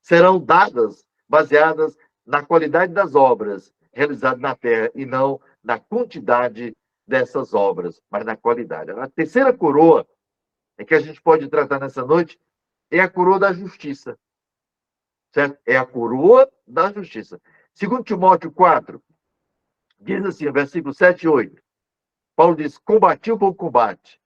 Serão dadas baseadas na qualidade das obras realizadas na terra e não na quantidade dessas obras, mas na qualidade. A terceira coroa que a gente pode tratar nessa noite é a coroa da justiça. Certo? É a coroa da justiça. 2 Timóteo 4, diz assim, versículo 7 e 8. Paulo diz, combati o bom combate.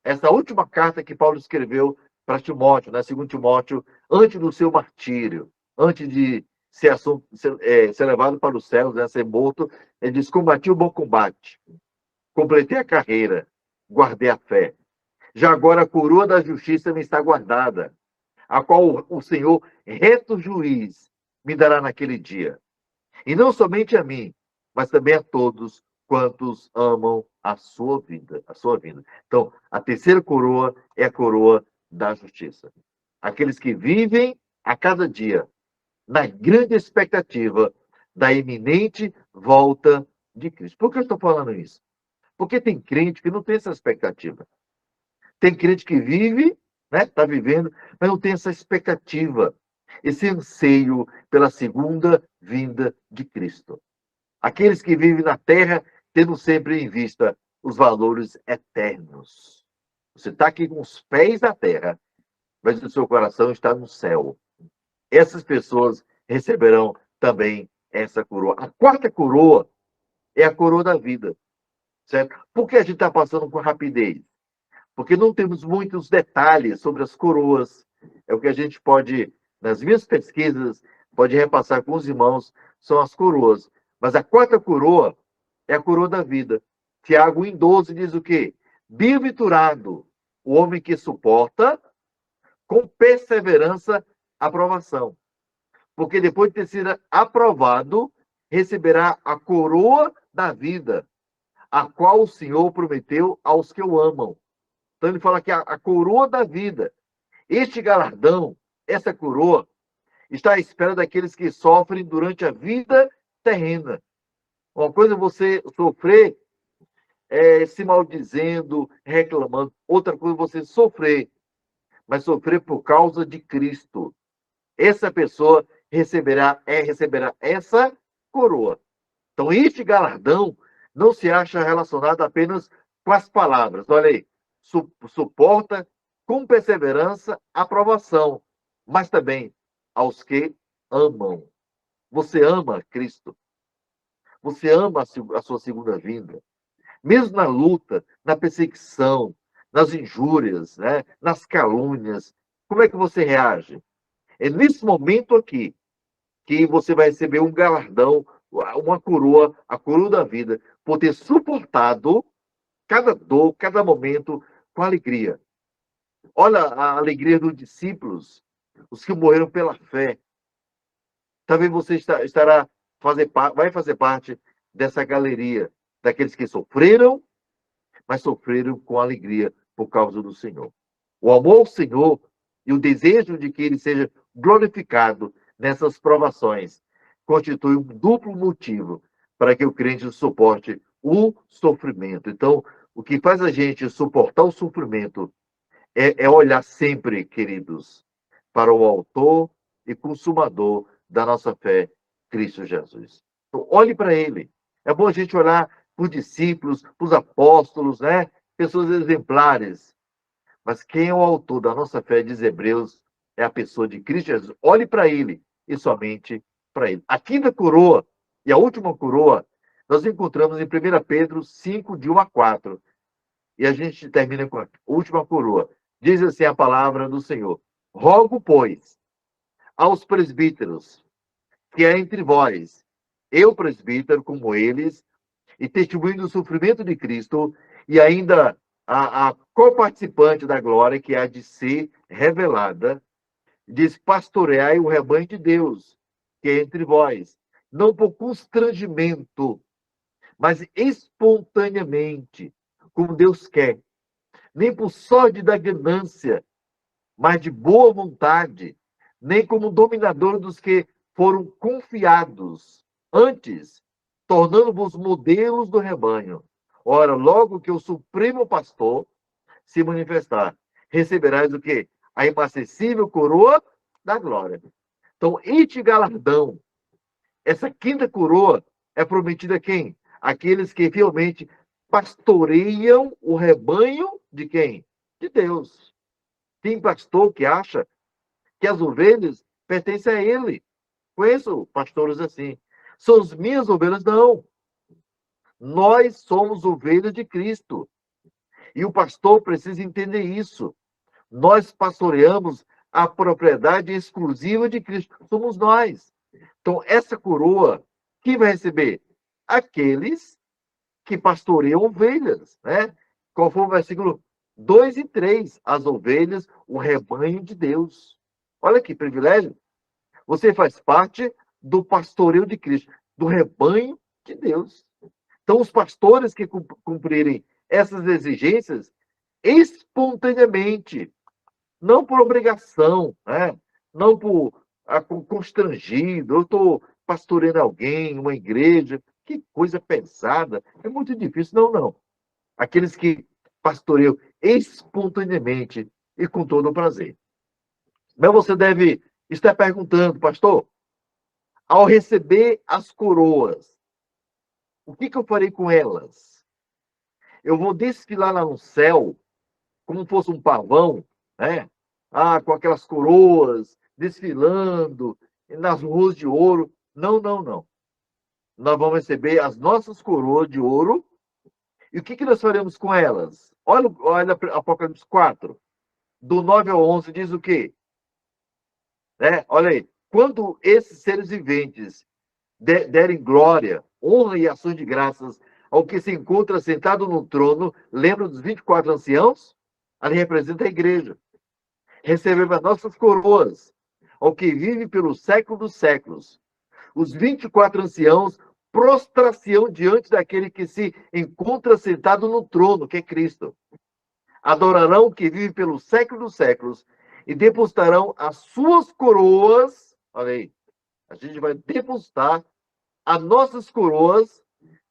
Essa última carta que Paulo escreveu para Timóteo, né? 2 Timóteo, antes do seu martírio, antes de ser levado para os céus, né? Ser morto, ele diz, combati o bom combate. Completei a carreira, guardei a fé. Já agora a coroa da justiça me está guardada, a qual o Senhor, reto juiz, me dará naquele dia. E não somente a mim, mas também a todos quantos amam a sua vida. Então, a terceira coroa é a coroa da justiça. Aqueles que vivem a cada dia na grande expectativa da iminente volta de Cristo. Por que eu estou falando isso? Porque tem crente que não tem essa expectativa. Tem crente que vive, né, está vivendo, mas não tem essa expectativa, esse anseio pela segunda vinda de Cristo. Aqueles que vivem na terra, tendo sempre em vista os valores eternos. Você está aqui com os pés na terra, mas o seu coração está no céu. Essas pessoas receberão também essa coroa. A quarta coroa é a coroa da vida. Certo? Por que a gente está passando com rapidez? Porque não temos muitos detalhes sobre as coroas. É o que a gente pode, nas minhas pesquisas, pode repassar com os irmãos, são as coroas. Mas a quarta coroa é a coroa da vida. Tiago 1,12 diz o quê? Bem-aventurado o homem que suporta com perseverança a provação. Porque depois de ter sido aprovado, receberá a coroa da vida, a qual o Senhor prometeu aos que o amam. Então ele fala que a coroa da vida, este galardão, essa coroa, está à espera daqueles que sofrem durante a vida terrena. Uma coisa é você sofrer se maldizendo, reclamando. Outra coisa é você sofrer, mas sofrer por causa de Cristo. Essa pessoa receberá essa coroa. Então, este galardão não se acha relacionado apenas com as palavras. Olha aí, suporta com perseverança a provação, mas também aos que amam. Você ama Cristo. Você ama a sua segunda vinda. Mesmo na luta, na perseguição, nas injúrias, né, nas calúnias, como é que você reage? É nesse momento aqui que você vai receber um galardão, uma coroa, a coroa da vida, por ter suportado cada dor, cada momento com alegria. Olha a alegria dos discípulos, os que morreram pela fé. Talvez você vai fazer parte dessa galeria, daqueles que sofreram, mas sofreram com alegria por causa do Senhor. O amor ao Senhor e o desejo de que ele seja glorificado nessas provações constitui um duplo motivo para que o crente suporte o sofrimento. Então, o que faz a gente suportar o sofrimento é olhar sempre, queridos, para o autor e consumador da nossa fé, Cristo Jesus. Então, olhe para ele. É bom a gente olhar para os discípulos, para os apóstolos, né? Pessoas exemplares. Mas quem é o autor da nossa fé, diz Hebreus, é a pessoa de Cristo Jesus. Olhe para ele e somente para ele. A quinta coroa e a última coroa nós encontramos em 1 Pedro 5, de 1 a 4. E a gente termina com a última coroa. Diz assim a palavra do Senhor: rogo, pois, aos presbíteros que é entre vós, eu, presbítero, como eles, e testemunho do sofrimento de Cristo, e ainda a coparticipante da glória que há de ser revelada, diz: pastoreai o rebanho de Deus, que é entre vós, não por constrangimento, mas espontaneamente, como Deus quer, nem por sorte da ganância, mas de boa vontade, nem como dominador dos que foram confiados, antes, tornando-vos modelos do rebanho. Ora, logo que o Supremo Pastor se manifestar, receberás o quê? A inacessível coroa da glória. Então, este galardão, essa quinta coroa, é prometida a quem? Aqueles que fielmente pastoreiam o rebanho de quem? De Deus. Tem pastor que acha que as ovelhas pertencem a ele. Conheço pastores assim. São as minhas ovelhas? Não. Nós somos ovelhas de Cristo. E o pastor precisa entender isso. Nós pastoreamos a propriedade exclusiva de Cristo. Somos nós. Então, essa coroa, quem vai receber? Aqueles que pastoreiam ovelhas, né? Qual foi o versículo 2 e 3? As ovelhas, o rebanho de Deus. Olha que privilégio. Você faz parte do pastoreio de Cristo, do rebanho de Deus. Então, os pastores que cumprirem essas exigências espontaneamente, não por obrigação, né? Não por constrangido. Eu estou pastoreando alguém, uma igreja, que coisa pesada. É muito difícil. Não, não. Aqueles que pastoreiam espontaneamente e com todo o prazer. Mas você deve estar perguntando, pastor, ao receber as coroas, o que eu farei com elas? Eu vou desfilar lá no céu, como fosse um pavão, né? Com aquelas coroas, desfilando nas ruas de ouro. Não, não, não. Nós vamos receber as nossas coroas de ouro. E o que nós faremos com elas? Olha Apocalipse 4, do 9 ao 11, diz o quê? Olha aí. Quando esses seres viventes derem glória, honra e ações de graças ao que se encontra sentado no trono, lembra dos 24 anciãos? Ali representa a igreja. Recebemos as nossas coroas, ao que vive pelo século dos séculos. Os 24 anciãos prostrar-se-ão diante daquele que se encontra sentado no trono, que é Cristo. Adorarão o que vive pelo século dos séculos e depositarão as suas coroas. Olha aí, a gente vai depositar as nossas coroas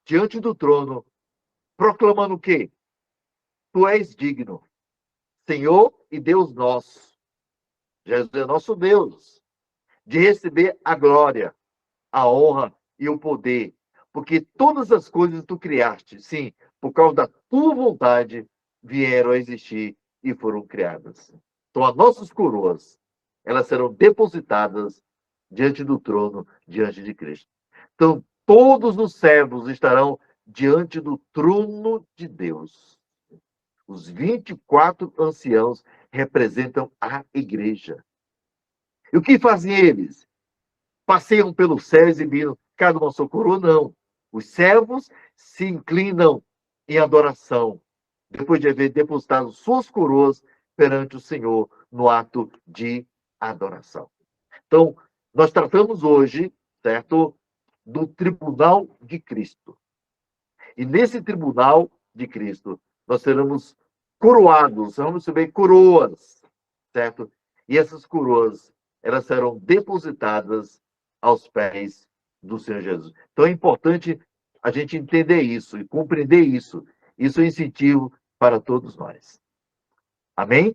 diante do trono, proclamando o quê? Tu és digno, Senhor e Deus nosso. Jesus é nosso Deus, de receber a glória, a honra e o poder, porque todas as coisas tu criaste, sim, por causa da tua vontade, vieram a existir e foram criadas. Então, as nossas coroas, elas serão depositadas diante do trono, diante de Cristo. Então, todos os servos estarão diante do trono de Deus. Os 24 anciãos representam a igreja. E o que fazem eles? Passeiam pelos céus exibindo cada uma sua coroa? Não. Os servos se inclinam em adoração, depois de haver depositado suas coroas perante o Senhor no ato de adoração. Então, nós tratamos hoje, certo, do tribunal de Cristo. E nesse tribunal de Cristo, nós seremos coroados, vamos receber coroas, certo? E essas coroas, elas serão depositadas aos pés do Senhor Jesus. Então é importante a gente entender isso e compreender isso. Isso é incentivo para todos nós. Amém?